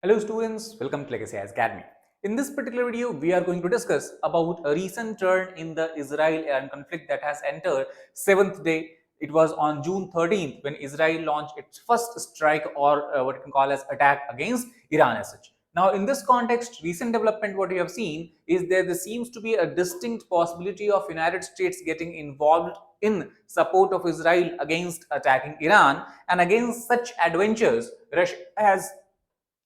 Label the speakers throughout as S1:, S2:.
S1: Hello students, welcome to Legacy Academy. In this particular video, we are going to discuss about a recent turn in the Israel-Iran conflict that has entered 7th day. It was on June 13th when Israel launched its first strike or what you can call as attack against Iran as such. Now, in this context, recent development what we have seen is there seems to be a distinct possibility of United States getting involved in support of Israel against attacking Iran, and against such adventures, Russia has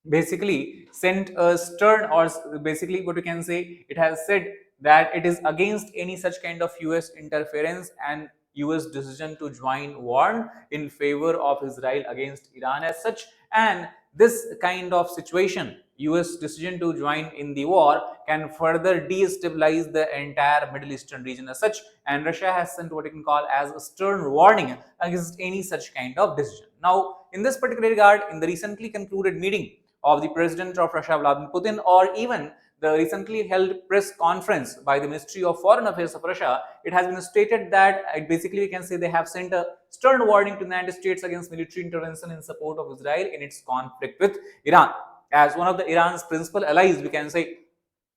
S1: basically sent a stern, or basically what we can say, it has said that it is against any such kind of US interference and US decision to join war in favor of Israel against Iran as such. And this kind of situation, US decision to join in the war, can further destabilize the entire Middle Eastern region as such, and Russia has sent what you can call as a stern warning against any such kind of decision. Now, in this particular regard, in the recently concluded meeting of the President of Russia, Vladimir Putin, or even the recently held press conference by the Ministry of Foreign Affairs of Russia, it has been stated that basically we can say they have sent a stern warning to the United States against military intervention in support of Israel in its conflict with Iran. As one of the Iran's principal allies, we can say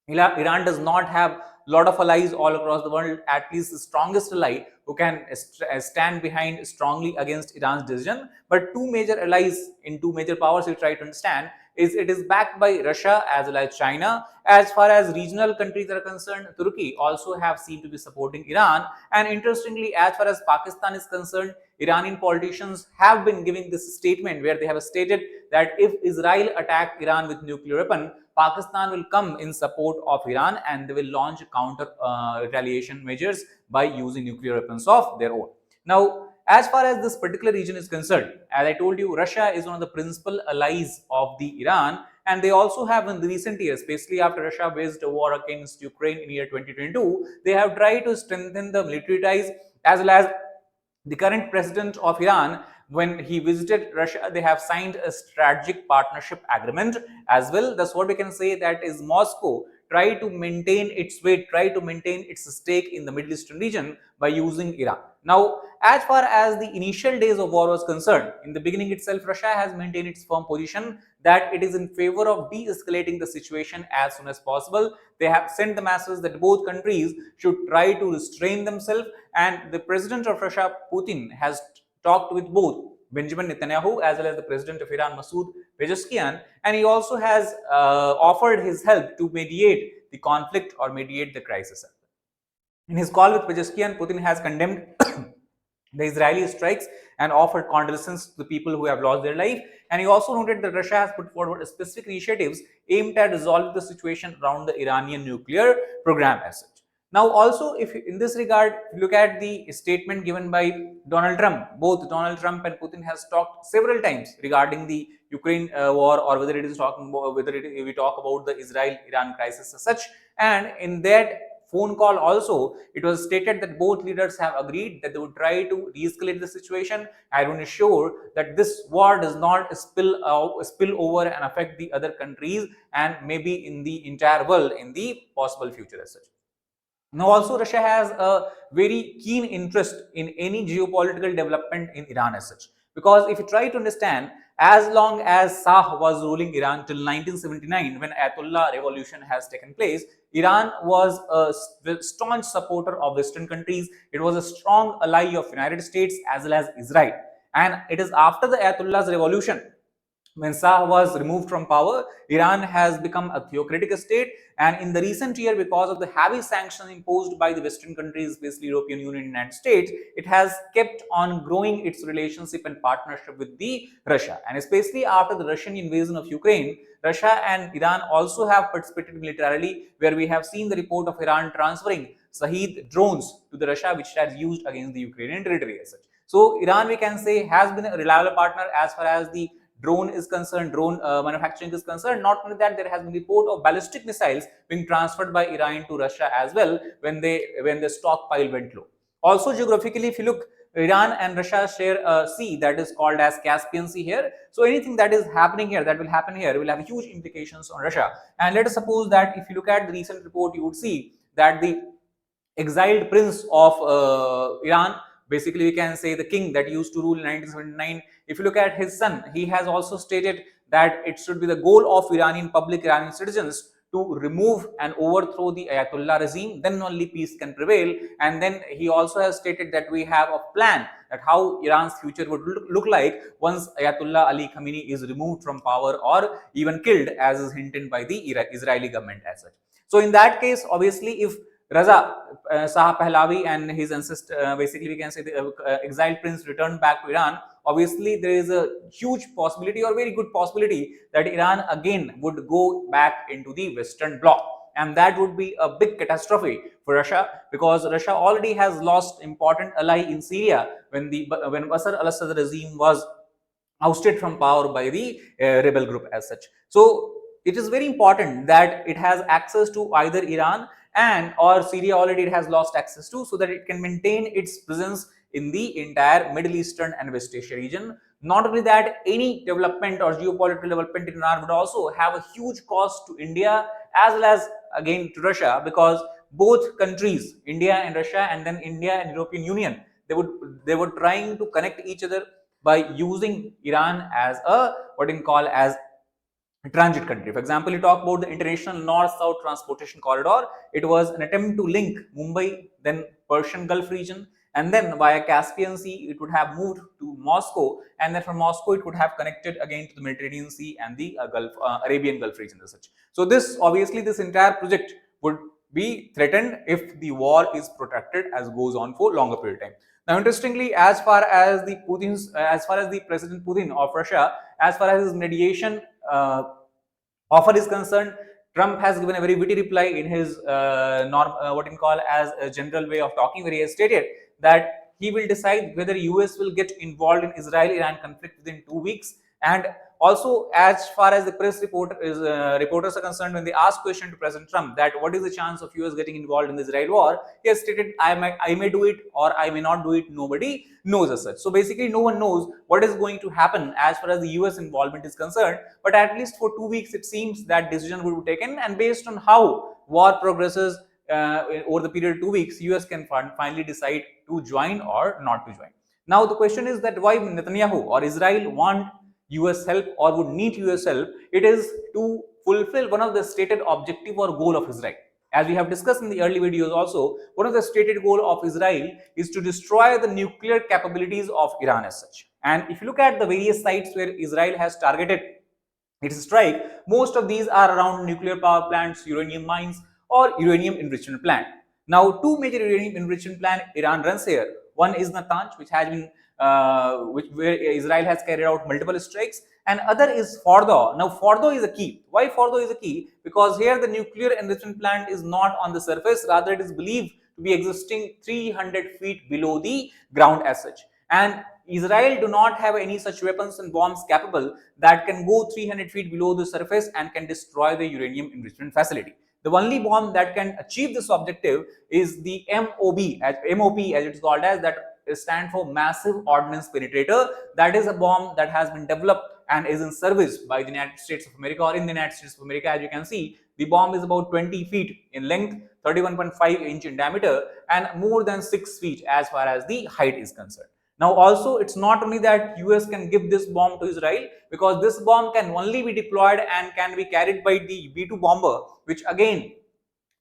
S1: Iran does not have a lot of allies all across the world. At least the strongest ally who can stand behind strongly against Iran's decision. But two major allies in two major powers, you try to understand, is it is backed by Russia as well as China. As far as regional countries are concerned, Turkey also have seemed to be supporting Iran. And interestingly, as far as Pakistan is concerned, Iranian politicians have been giving this statement where they have stated that if Israel attack Iran with nuclear weapon, Pakistan will come in support of Iran and they will launch counter retaliation measures by using nuclear weapons of their own. Now, as far as this particular region is concerned, as I told you, Russia is one of the principal allies of the Iran, and they also have in the recent years, especially after Russia waged a war against Ukraine in year 2022, they have tried to strengthen the military ties. As well as the current president of Iran, when he visited Russia, they have signed a strategic partnership agreement as well. That's what we can say, that is Moscow try to maintain its weight, try to maintain its stake in the Middle Eastern region by using Iran. Now, as far as the initial days of war was concerned, in the beginning itself, Russia has maintained its firm position that it is in favor of de-escalating the situation as soon as possible. They have sent the message that both countries should try to restrain themselves, and the president of Russia, Putin, has talked with both Benjamin Netanyahu as well as the president of Iran, Masoud Pezeshkian, and he also has offered his help to mediate the conflict or mediate the crisis. In his call with Pezeshkian, Putin has condemned the Israeli strikes and offered condolences to the people who have lost their life. And he also noted that Russia has put forward specific initiatives aimed at resolving the situation around the Iranian nuclear program as such. Now, also, if in this regard, look at the statement given by Donald Trump. Both Donald Trump and Putin has talked several times regarding the Ukraine war, or whether it is talking about, we talk about the Israel-Iran crisis as such. And in that phone call also, it was stated that both leaders have agreed that they would try to de-escalate the situation and will ensure that this war does not spill over and affect the other countries and maybe in the entire world in the possible future as such. Now, also, Russia has a very keen interest in any geopolitical development in Iran as such. Because if you try to understand, as long as Shah was ruling Iran till 1979, when Ayatollah revolution has taken place, Iran was a staunch supporter of Western countries. It was a strong ally of United States as well as Israel. And it is after the Ayatollah's revolution, when Shah was removed from power, Iran has become a theocratic state, and in the recent year, because of the heavy sanctions imposed by the Western countries, especially European Union and United States, it has kept on growing its relationship and partnership with the Russia. And especially after the Russian invasion of Ukraine, Russia and Iran also have participated militarily, where we have seen the report of Iran transferring Shahed drones to the Russia, which has used against the Ukrainian territory as such. So Iran, we can say, has been a reliable partner as far as the drone is concerned, drone manufacturing is concerned. Not only that, there has been report of ballistic missiles being transferred by Iran to Russia as well when the stockpile went low. Also, geographically, if you look, Iran and Russia share a sea that is called as Caspian Sea here. So anything that is happening here, that will happen here, will have huge implications on Russia. And let us suppose that if you look at the recent report, you would see that the exiled prince of Iran, basically we can say the king that used to rule in 1979, if you look at his son, he has also stated that it should be the goal of Iranian citizens to remove and overthrow the Ayatollah regime, then only peace can prevail. And then he also has stated that we have a plan that how Iran's future would look like once Ayatollah Ali Khamenei is removed from power or even killed, as is hinted by the Israeli government as such. So in that case, obviously, if Raza Shah Pahlavi and his ancestor, basically we can say the exiled prince, returned back to Iran, obviously there is a huge possibility or very good possibility that Iran again would go back into the Western bloc. And that would be a big catastrophe for Russia, because Russia already has lost important ally in Syria when Bashar al-Assad regime was ousted from power by the rebel group as such. So it is very important that it has access to either Iran and or Syria already it has lost access to, so that it can maintain its presence in the entire Middle Eastern and West Asia region. Not only that, any development or geopolitical development in Iran would also have a huge cost to India as well as again to Russia, because both countries, India and Russia, and then India and European Union, they were trying to connect each other by using Iran as a what you call as transit country. For example, you talk about the international north-south transportation corridor. It was an attempt to link Mumbai, then Persian Gulf region, and then via Caspian Sea, it would have moved to Moscow, and then from Moscow, it would have connected again to the Mediterranean Sea and the Arabian Gulf region as such. So this obviously this entire project would be threatened if the war is protracted as goes on for longer period of time. Now, interestingly, as far as the President Putin of Russia, as far as his mediation offer is concerned, Trump has given a very witty reply in his what you call as a general way of talking, where he has stated that he will decide whether US will get involved in Israel-Iran conflict within 2 weeks. And also, as far as the reporters are concerned, when they ask question to President Trump that what is the chance of US getting involved in the Israel war, he has stated, I may do it or I may not do it. Nobody knows as such. So basically, no one knows what is going to happen as far as the US involvement is concerned. But at least for 2 weeks, it seems that decision will be taken, and based on how war progresses over the period of 2 weeks, US can finally decide to join or not to join. Now the question is that why Netanyahu or Israel want US help or would need US help? It is to fulfill one of the stated objective or goal of Israel. As we have discussed in the early videos also, one of the stated goal of Israel is to destroy the nuclear capabilities of Iran as such. And if you look at the various sites where Israel has targeted its strike, most of these are around nuclear power plants, uranium mines, or uranium enrichment plant. Now, two major uranium enrichment plant Iran runs here. One is Natanz, which has been where Israel has carried out multiple strikes, and other is Fordo. Now, Fordo is a key. Why Fordo is a key? Because here the nuclear enrichment plant is not on the surface, rather it is believed to be existing 300 feet below the ground as such. And Israel do not have any such weapons and bombs capable that can go 300 feet below the surface and can destroy the uranium enrichment facility. The only bomb that can achieve this objective is the MOP, as it's called as, that stand for Massive Ordnance Penetrator. That is a bomb that has been developed and is in service by the United States of America, or in the United States of America. As you can see, the bomb is about 20 feet in length, 31.5 inch in diameter, and more than 6 feet as far as the height is concerned. Now, also, it's not only that US can give this bomb to Israel, because this bomb can only be deployed and can be carried by the B-2 bomber, which again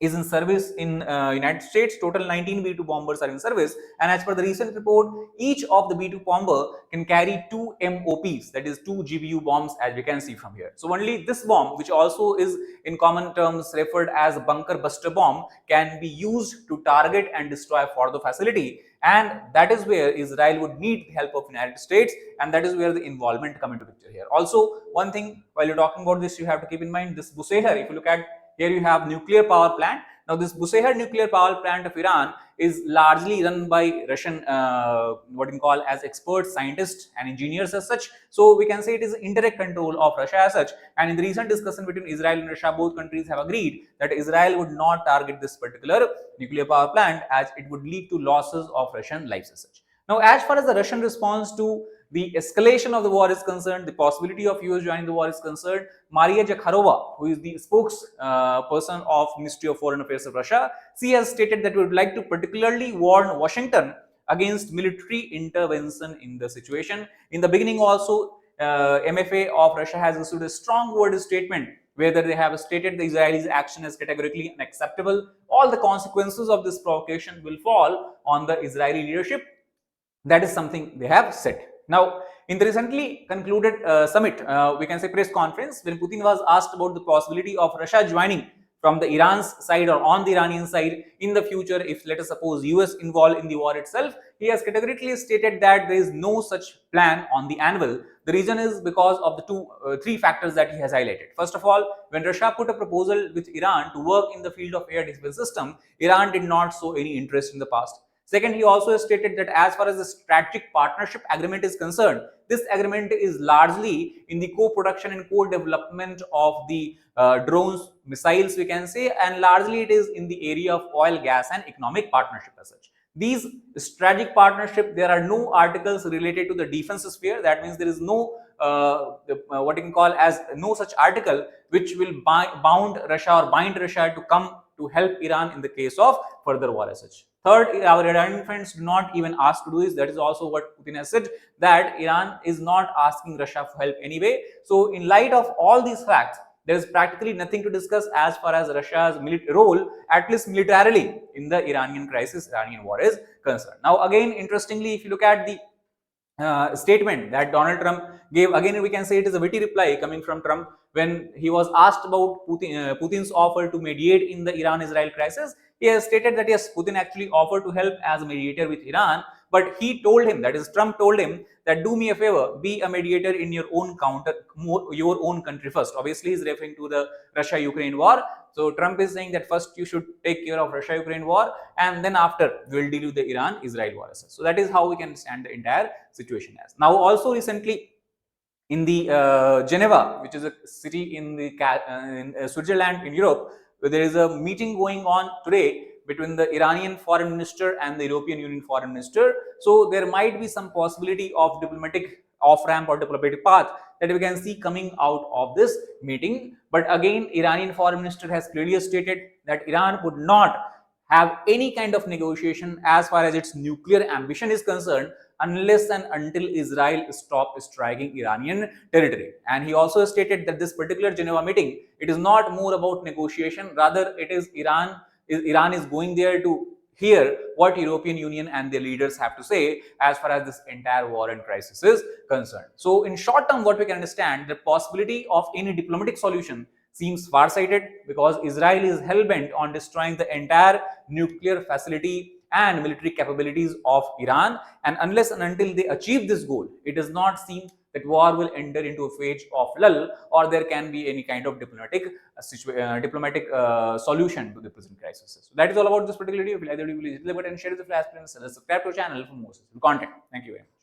S1: is in service in United States. Total 19 B-2 bombers are in service, and as per the recent report, each of the B-2 bomber can carry 2 MOPs, that is 2 GBU bombs, as we can see from here. So only this bomb, which also is in common terms referred as bunker buster bomb, can be used to target and destroy Fordo facility, and that is where Israel would need the help of United States, and that is where the involvement come into picture here. Also, one thing while you're talking about this, you have to keep in mind this Bushehr. If you look at here, you have nuclear power plant. Now, this Bushehr nuclear power plant of Iran is largely run by Russian, what you call as experts, scientists, and engineers as such. So we can say it is indirect control of Russia as such. And in the recent discussion between Israel and Russia, both countries have agreed that Israel would not target this particular nuclear power plant, as it would lead to losses of Russian lives as such. Now, as far as the Russian response to the escalation of the war is concerned, the possibility of US joining the war is concerned, Maria Zakharova, who is the spokesperson of Ministry of Foreign Affairs of Russia, she has stated that we would like to particularly warn Washington against military intervention in the situation. In the beginning also, MFA of Russia has issued a strong word statement whether they have stated the Israelis' action as categorically unacceptable. All the consequences of this provocation will fall on the Israeli leadership. That is something they have said. Now, in the recently concluded summit, we can say press conference, when Putin was asked about the possibility of Russia joining from the Iran's side or on the Iranian side in the future, if let us suppose US involved in the war itself, he has categorically stated that there is no such plan on the anvil. The reason is because of the three factors that he has highlighted. First of all, when Russia put a proposal with Iran to work in the field of air defense system, Iran did not show any interest in the past. Second, he also stated that as far as the strategic partnership agreement is concerned, this agreement is largely in the co-production and co-development of the drones, missiles, we can say, and largely it is in the area of oil, gas, and economic partnership as such. These strategic partnership, there are no articles related to the defense sphere. That means there is no what you can call as no such article which will bound Russia or bind Russia to come to help Iran in the case of further war as such. Third, our Iranian friends do not even ask to do this. That is also what Putin has said, that Iran is not asking Russia for help anyway. So, in light of all these facts, there is practically nothing to discuss as far as Russia's role, at least militarily, in the Iranian crisis, Iranian war is concerned. Now, again, interestingly, if you look at the statement that Donald Trump gave, again we can say it is a witty reply coming from Trump when he was asked about Putin's offer to mediate in the Iran-Israel crisis. He has stated that yes, Putin actually offered to help as a mediator with Iran, but he told him, that is Trump told him, that do me a favor, be a mediator in your own your own country first. Obviously, he's referring to the Russia-Ukraine war. So Trump is saying that first you should take care of Russia-Ukraine war, and then after we'll deal with the Iran-Israel war. So that is how we can understand the entire situation as. Now, also recently in the Geneva, which is a city in the Switzerland in Europe, where there is a meeting going on today between the Iranian foreign minister and the European Union foreign minister. So there might be some possibility of diplomatic off-ramp or diplomatic path that we can see coming out of this meeting. But again, Iranian foreign minister has clearly stated that Iran would not have any kind of negotiation as far as its nuclear ambition is concerned unless and until Israel stop striking Iranian territory. And he also stated that this particular Geneva meeting, it is not more about negotiation, rather it is Iran is going there to hear what European Union and their leaders have to say as far as this entire war and crisis is concerned. So in short term, what we can understand, the possibility of any diplomatic solution seems far-sighted because Israel is hell-bent on destroying the entire nuclear facility and military capabilities of Iran, and unless and until they achieve this goal, it does not seem that war will enter into a phase of lull, or there can be any kind of diplomatic solution to the present crisis. So that is all about this particular video. If you like the video, please hit the button, share it with your friends, and subscribe to our channel for more content. Thank you very much.